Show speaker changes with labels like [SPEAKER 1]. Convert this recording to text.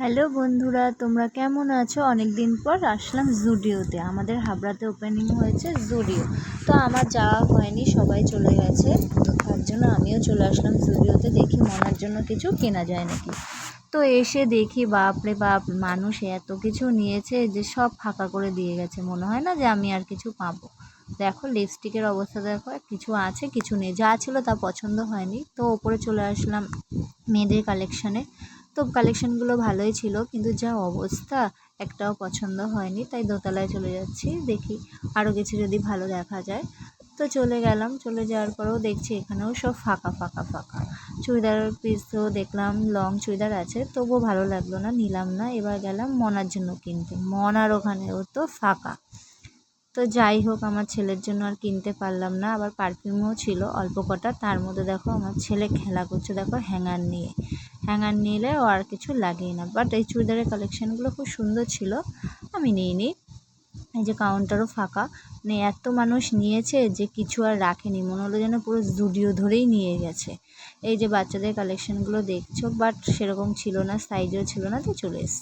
[SPEAKER 1] Hello বন্ধুরা, তোমরা কেমন আছো? অনেক দিন পর আসলাম জুডিওতে। আমাদের হাবড়াতে ওপেনিং হয়েছে জুডিও। তো আমার যাওয়া হয়নি, সবাই চলে গেছে, তো তার জন্য আমিও চলে আসলাম জুডিওতে। দেখি মনার জন্য কিছু কেনা যায় নাকি। তো এসে দেখি বাপরে বাপ, মানুষ এত কিছু নিয়েছে যে সব ফাঁকা করে দিয়ে গেছে। মনে হয় না যে আমি আর কিছু পাবো। দেখো লিপস্টিকের অবস্থা দেখো, কিছু আছে কিছু নেই, যা ছিল তা পছন্দ হয়নি। তো ওপরে চলে আসলাম মেয়েদের কালেকশানে। তো কালেকশানগুলো ভালোই ছিল, কিন্তু যা অবস্থা একটাও পছন্দ হয়নি। তাই দোতলায় চলে যাচ্ছি, দেখি আরও কিছু যদি ভালো দেখা যায়। তো চলে গেলাম, চলে যাওয়ার পরেও দেখছি এখানেও সব ফাঁকা ফাঁকা ফাঁকা। চুড়িদারের পিসও দেখলাম, লং চুড়িদার আছে, তবুও ভালো লাগলো না, নিলাম না। এবার গেলাম মনার জন্য কিনতে, মনার ওখানেও তো ফাঁকা। তো যাই হোক, আমার ছেলের জন্য আর কিনতে পারলাম না। আবার পারফিউমও ছিল অল্প কটা, তার মধ্যে দেখো আমার ছেলে খেলা করছে, দেখো হ্যাঙ্গার নিয়ে। হ্যাঙ্গার নিলে ও আর কিছু লাগেই না। বাট এই চুড়িদারের কালেকশানগুলো খুব সুন্দর ছিল, আমি নিইনি। এই যে কাউন্টারও ফাঁকা, মানে এত মানুষ নিয়েছে যে কিছু আর রাখেনি, মনে হলো যেন পুরো জুডিও ধরেই নিয়ে গেছে। এই যে বাচ্চাদের কালেকশানগুলো দেখছো, বাট সেরকম ছিল না, সাইজও ছিল না, তো চলে এসেছি।